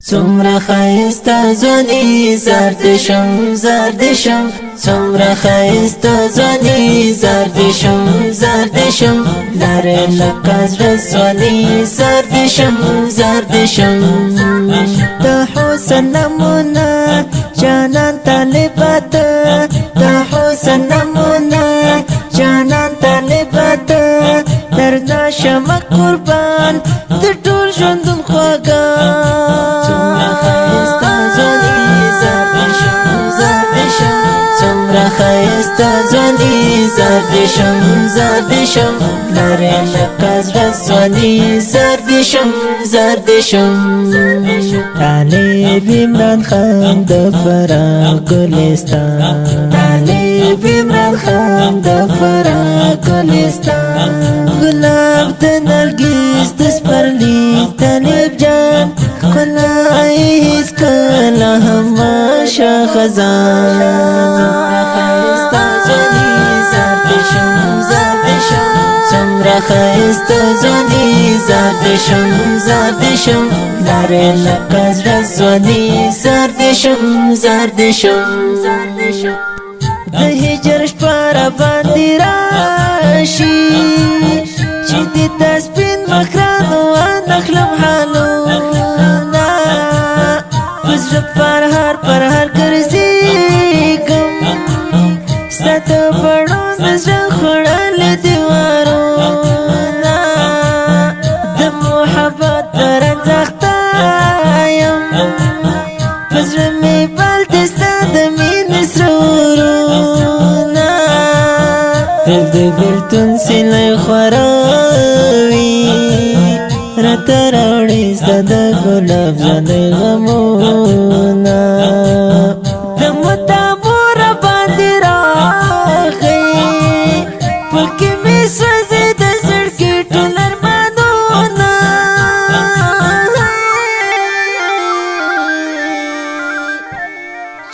څومره ښایسته ځواني زرد شم څومره ښایسته ځواني زرد شم لارې لکه زړه ځواني زرد شم د حسن نمونه جانان طالبات د حسن نمونه جانان طالبات درنا شمه قربان د ټول ژوندون خواږه ښایسته ځواني زرد شم لارې لکه زړه ځواني زرد شم طالب عمران خان د فراه ګلستان طالب عمران خان د فراه ګلستان ګلاب د نرګس د سپرلي طالب جان خلای هیڅ کله هم خزان څومره ښایسته ځواني زرد شم لارې لکه زړه ځواني زرد شم د هجر شپه را باندې راشي چې د تسبین مخرانو نخلم حالونه پزړه پر هر ګرځېږم ستا د بڼو د زړه خوړل دیوارونه د محبت رنځخته یم پزړه مې بل د ستا د مینې سرورونه د بېلتون سیلی خوروي راته راوړي ستا د ګلاب ژوندی غمونه د مطابو را باندې راغی پکې مې سوځي د زړګي ټول ارمانونه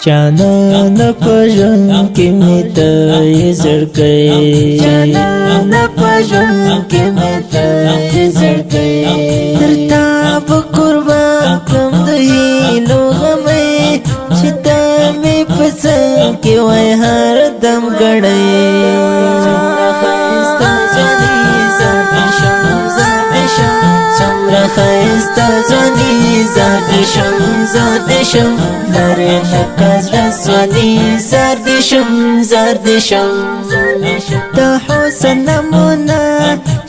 جانانه په ژوند کې مې ته یې زړګی جانانه په ژوند کې مې ته یې زړګی درته به قربان کړم د هیلو غمې چې ته مې په څنګ کې وای هر دم ګړی څومره ښایسته ځواني زرد شم لارې لکه زړه ځواني زرد شم د حسن نمونه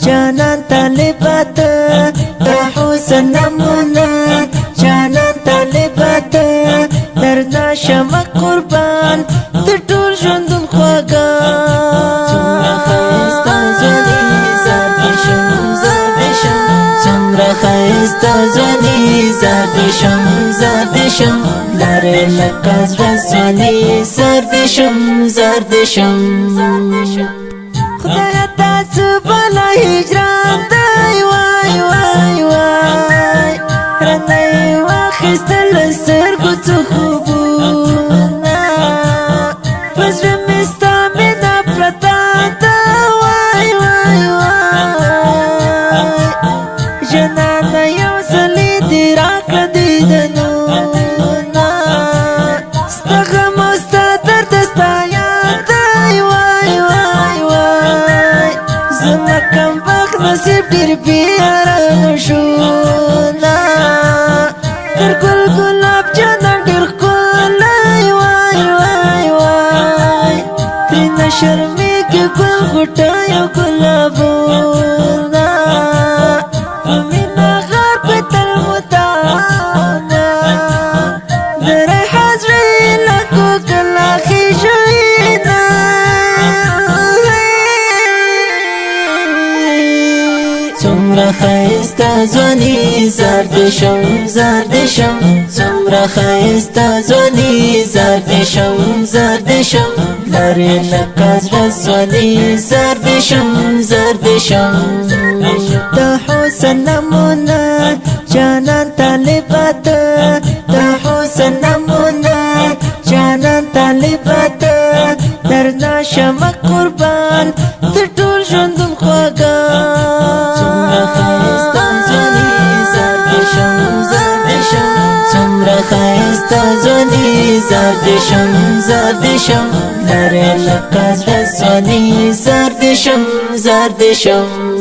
جانان طالبات د حسن نمونه جانان طالبات درنا شمه قربان د ټول ژوندون خواږه څومره ښایسته ځواني زرد شم لارې لکه زړه ځواني زرد شم خدای تاسو بلا هجران دی وای وای وای رنه واخیستل سترګو څو خوبونه پزړه مې ستا مینه پرته ده وای وای وای جانانه یو ځلې دې راکړه دیدنونه ستا غم او ستا درد ستا یاد دی وای وای وای زما کمبخت نصیب ډېر بېارامه شونه تر ګل ګلاب جانان ډېر ښکلی وای وای وای ترېنه شرمېږي ګل غوټۍ او ګلابونه په مینه غار په تل مدامه د ریحان زړه لکو کله خېژوینه څومره ښایسته ځواني زرد شم څومره ښایسته ځواني زرد شم لارې لکه زړه ځواني زرد شم د حسن نمونه جانان طالبات د حسن نمونه جانان طالبات درنا شمه قربان د ټول ژوندون خواږه څومره ښایسته ځواني زرد شم څومره ښایسته ځواني زار دې شم زار دې شم لرې لکه د ځواني زار دې شم زار دې شم